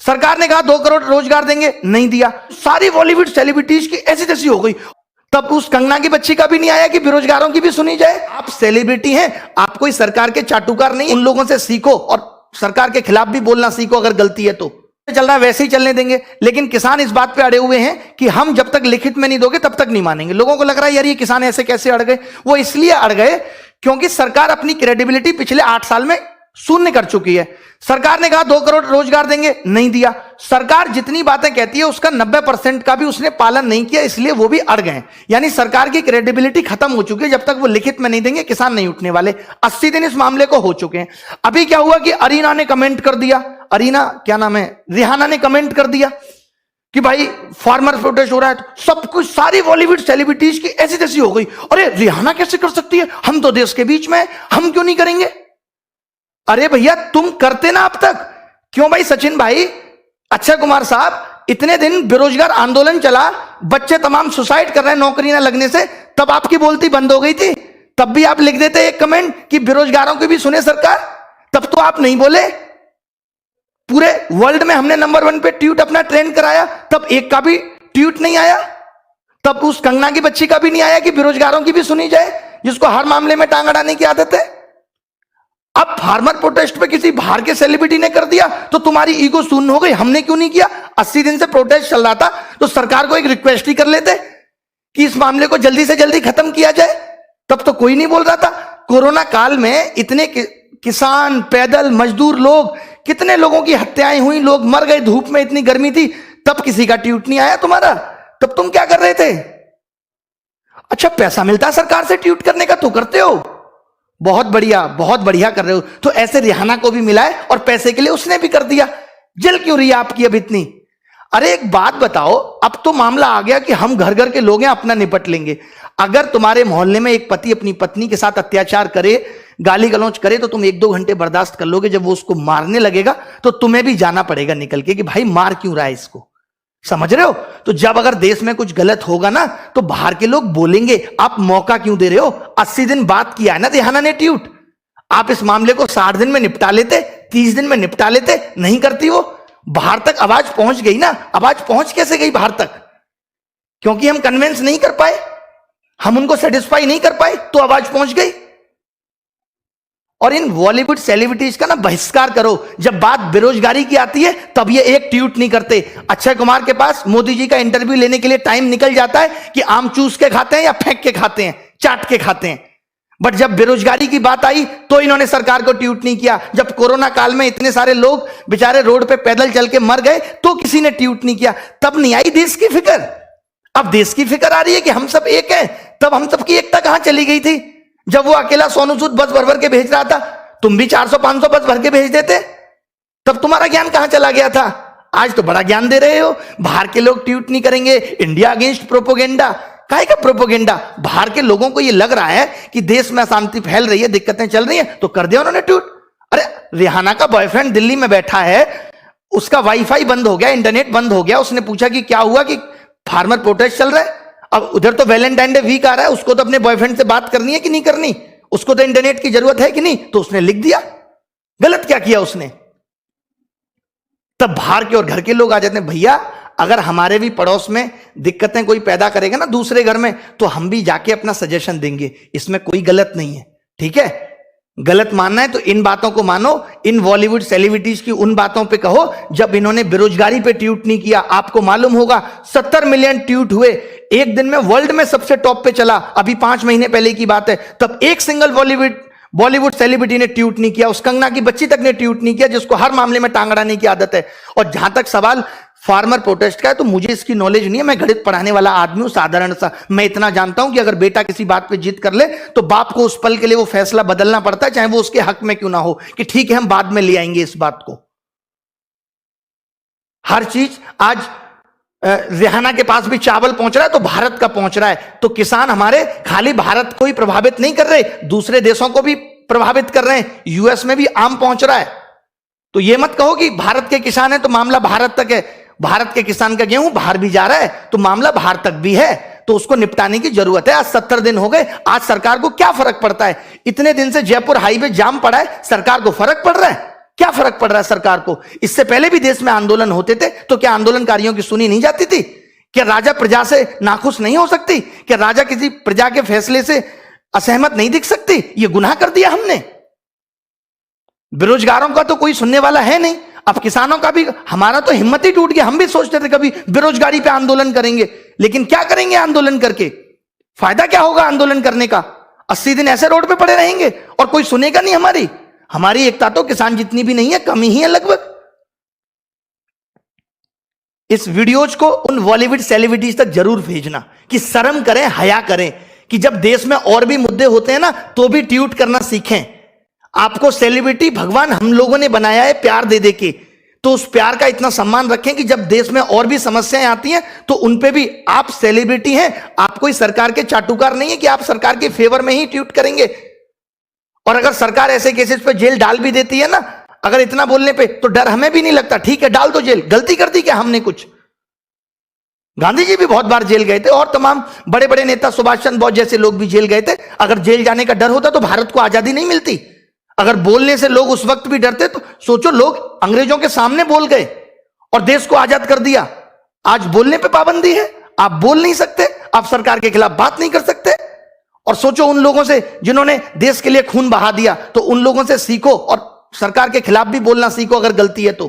सरकार ने कहा 2 करोड़ रोजगार देंगे, नहीं दिया। सारी बॉलीवुड सेलिब्रिटीज की ऐसी तैसी हो गई। तब उस कंगना की बच्ची का भी नहीं आया कि बेरोजगारों की भी सुनी जाए। आप सेलिब्रिटी हैं, आप कोई सरकार के चाटुकार नहीं। उन लोगों से सीखो और सरकार के खिलाफ भी बोलना सीखो अगर गलती है तो। चल रहा है वैसे ही चलने देंगे, लेकिन किसान इस बात पे अड़े हुए हैं कि हम जब तक लिखित में नहीं दोगे तब तक नहीं मानेंगे। लोगों को लग रहा है यार ये किसान ऐसे कैसे अड़ गए। वो इसलिए अड़ गए क्योंकि सरकार अपनी क्रेडिबिलिटी पिछले 8 साल में शून्य कर चुकी है। सरकार ने कहा 2 करोड़ रोजगार देंगे, नहीं दिया। सरकार जितनी बातें कहती है उसका 90% का भी उसने पालन नहीं किया, इसलिए वो भी अड़ गए। यानी सरकार की क्रेडिबिलिटी खत्म हो चुकी है। जब तक वो लिखित में नहीं देंगे किसान नहीं उठने वाले। 80 दिन इस मामले को हो चुके हैं। अभी क्या हुआ कि अरीना ने कमेंट कर दिया, अरीना क्या नाम है, रिहाना ने कमेंट कर दिया कि भाई फार्मर प्रोटेस्ट हो रहा है। तो सब कुछ सारी बॉलीवुड सेलिब्रिटीज की ऐसी तैसी हो गई। अरे रिहाना कैसे कर सकती है, हम तो देश के बीच में हैं, हम क्यों नहीं करेंगे। अरे भैया तुम करते ना अब तक, क्यों भाई सचिन भाई, अक्षय कुमार साहब, इतने दिन बेरोजगार आंदोलन चला, बच्चे तमाम सुसाइड कर रहे हैं नौकरी ना लगने से, तब आपकी बोलती बंद हो गई थी। तब भी आप लिख देते एक कमेंट कि बेरोजगारों की भी सुने सरकार, तब तो आप नहीं बोले। पूरे वर्ल्ड में हमने नंबर 1 पे ट्वीट अपना ट्रेंड कराया, तब एक का भी ट्वीट नहीं आया। तब उस कंगना की बच्ची का भी नहीं आया कि बेरोजगारों की भी सुनी जाए, जिसको हर मामले में टांग अड़ाने की आदत है। अब फार्मर प्रोटेस्ट पे किसी बाहर के सेलिब्रिटी ने कर दिया तो तुम्हारी ईगो शून्य हो गई, हमने क्यों नहीं किया। 80 दिन से प्रोटेस्ट चल रहा था तो सरकार को एक रिक्वेस्ट ही कर लेते कि इस मामले को जल्दी से जल्दी खत्म किया जाए, तब तो कोई नहीं बोल रहा था। कोरोना काल में इतने किसान, पैदल मजदूर लोग, कितने लोगों की हत्याएं हुई, लोग मर गए, धूप में इतनी गर्मी थी, तब किसी का ट्वीट नहीं आया तुम्हारा। तब तुम क्या कर रहे थे। अच्छा पैसा मिलता है सरकार से ट्वीट करने का तो करते हो, बहुत बढ़िया कर रहे हो। तो ऐसे रिहाना को भी मिला है और पैसे के लिए उसने भी कर दिया। जल क्यों रही है आपकी अब इतनी। अरे एक बात बताओ, अब तो मामला आ गया कि हम घर घर के लोग हैं, अपना निपट लेंगे। अगर तुम्हारे मोहल्ले में एक पति अपनी पत्नी के साथ अत्याचार करे, गाली गलौज करे, तो तुम 1-2 घंटे बर्दाश्त कर लोगे। जब वो उसको मारने लगेगा तो तुम्हें भी जाना पड़ेगा निकल के कि भाई मार क्यों रहा है इसको, समझ रहे हो। तो जब अगर देश में कुछ गलत होगा ना तो बाहर के लोग बोलेंगे, आप मौका क्यों दे रहे हो। 80 दिन बात किया है ना रिहाना ने ट्वीट, आप इस मामले को 60 दिन में निपटा लेते, 30 दिन में निपटा लेते, नहीं करती वो। बाहर तक आवाज पहुंच गई ना। आवाज पहुंच कैसे गई बाहर तक, क्योंकि हम कन्विंस नहीं कर पाए, हम उनको सेटिस्फाई नहीं कर पाए, तो आवाज पहुंच गई। और इन बॉलीवुड सेलिब्रिटीज का ना बहिष्कार करो। जब बात बेरोजगारी की आती है तब ये एक ट्वीट नहीं करते। अक्षय कुमार के पास मोदी जी का इंटरव्यू लेने के लिए टाइम निकल जाता है कि आम चूस के खाते हैं या फेंक के खाते हैं, चाट के खाते हैं। बट जब बेरोजगारी की बात आई तो इन्होंने सरकार को ट्वीट नहीं किया। जब कोरोना काल में इतने सारे लोग बेचारे रोड पे पैदल चल के मर गए तो किसी ने ट्वीट नहीं किया। तब नहीं आई देश की फिक्र। अब देश की फिक्र आ रही है कि हम सब एक हैं। तब हम सबकी एकता कहां चली गई थी। जब वो अकेला सोनू सूद बस भर भर के भेज रहा था, तुम भी 400-500 बस भर के भेज देते, तब तुम्हारा ज्ञान कहां चला गया था। आज तो बड़ा ज्ञान दे रहे हो, बाहर के लोग ट्वीट नहीं करेंगे, इंडिया अगेंस्ट प्रोपोगेंडा। काहे का प्रोपोगेंडा। बाहर के लोगों को यह लग रहा है कि देश में अशांति फैल रही है, दिक्कतें चल रही हैं, तो कर दिया उन्होंने ट्वीट। अरे रिहाना का बॉयफ्रेंड दिल्ली में बैठा है, उसका वाईफाई बंद हो गया, इंटरनेट बंद हो गया। उसने पूछा कि क्या हुआ, कि फार्मर प्रोटेस्ट चल रहा है। अब उधर तो वैलेंटाइन डे वीक आ रहा है, उसको तो अपने बॉयफ्रेंड से बात करनी है कि नहीं करनी, उसको तो इंटरनेट की जरूरत है कि नहीं, तो उसने लिख दिया। गलत क्या किया उसने। तब बाहर के और घर के लोग आ जाते हैं, भैया अगर हमारे भी पड़ोस में दिक्कतें कोई पैदा करेगा ना दूसरे घर में, तो हम भी जाके अपना सजेशन देंगे, इसमें कोई गलत नहीं है। ठीक है, गलत मानना है तो इन बातों को मानो, इन बॉलीवुड सेलिब्रिटीज की उन बातों पे कहो जब इन्होंने बेरोजगारी पे ट्वीट नहीं किया। आपको मालूम होगा 70 मिलियन ट्वीट हुए एक दिन में, वर्ल्ड में सबसे टॉप पे चला। अभी 5 महीने पहले की बात है, तब एक सिंगल बॉलीवुड सेलिब्रिटी ने ट्वीट नहीं किया। उस कंगना की बच्ची तक ने ट्वीट नहीं किया, जिसको हर मामले में टांग अड़ाने की आदत है। और जहां तक सवाल फार्मर प्रोटेस्ट का है, तो मुझे इसकी नॉलेज नहीं है, मैं गणित पढ़ाने वाला आदमी हूं साधारण सा। मैं इतना जानता हूं कि अगर बेटा किसी बात पे जिद कर ले तो बाप को उस पल के लिए वो फैसला बदलना पड़ता है, चाहे वो उसके हक में क्यों ना हो, कि ठीक है हम बाद में ले आएंगे इस बात को। हर चीज आज रिहाना के पास भी चावल पहुंच रहा है तो भारत का पहुंच रहा है। तो किसान हमारे खाली भारत को ही प्रभावित नहीं कर रहे, दूसरे देशों को भी प्रभावित कर रहे हैं। यूएस में भी आम पहुंच रहा है। तो यह मत कहो कि भारत के किसान है तो मामला भारत तक है। भारत के किसान का गेहूं बाहर भी जा रहा है तो मामला बाहर तक भी है, तो उसको निपटाने की जरूरत है। आज 70 दिन हो गए, आज सरकार को क्या फर्क पड़ता है। इतने दिन से जयपुर हाईवे जाम पड़ा है, सरकार को फर्क पड़ रहा है। क्या फर्क पड़ रहा है सरकार को? इससे पहले भी देश में आंदोलन होते थे, तो क्या आंदोलनकारियों की सुनी नहीं जाती थी? क्या राजा प्रजा से नाखुश नहीं हो सकती? क्या राजा किसी प्रजा के फैसले से असहमत नहीं दिख सकती? ये गुनाह कर दिया हमने। बेरोजगारों का तो कोई सुनने वाला है नहीं। अब किसानों का भी, हमारा तो हिम्मत ही टूट गया। हम भी सोचते थे कभी बेरोजगारी पे आंदोलन करेंगे, लेकिन क्या करेंगे आंदोलन करके? फायदा क्या होगा आंदोलन करने का? 80 दिन ऐसे रोड पे पड़े रहेंगे और कोई सुनेगा नहीं हमारी। हमारी एकता तो किसान जितनी भी नहीं है, कम ही है लगभग। इस वीडियोज को उन बॉलीवुड सेलिब्रिटीज तक जरूर भेजना कि शर्म करें, हया करें, कि जब देश में और भी मुद्दे होते हैं ना, तो भी ट्वीट करना सीखें। आपको सेलिब्रिटी भगवान हम लोगों ने बनाया है प्यार दे दे के, तो उस प्यार का इतना सम्मान रखें कि जब देश में और भी समस्याएं आती हैं तो उन पे भी, आप सेलिब्रिटी हैं, आप कोई सरकार के चाटुकार नहीं है कि आप सरकार के फेवर में ही ट्वीट करेंगे। और अगर सरकार ऐसे केसेस पे जेल डाल भी देती है ना, अगर इतना बोलने पे, तो डर हमें भी नहीं लगता। ठीक है, डाल दो जेल, गलती कर दी क्या हमने कुछ? गांधी जी भी बहुत बार जेल गए थे और तमाम बड़े बड़े नेता, सुभाष चंद्र बोस जैसे लोग भी जेल गए थे। अगर जेल जाने का डर होता तो भारत को आजादी नहीं मिलती। अगर बोलने से लोग उस वक्त भी डरते, तो सोचो, लोग अंग्रेजों के सामने बोल गए और देश को आजाद कर दिया। आज बोलने पे पाबंदी है, आप बोल नहीं सकते, आप सरकार के खिलाफ बात नहीं कर सकते। और सोचो उन लोगों से जिन्होंने देश के लिए खून बहा दिया, तो उन लोगों से सीखो और सरकार के खिलाफ भी बोलना सीखो अगर गलती है तो।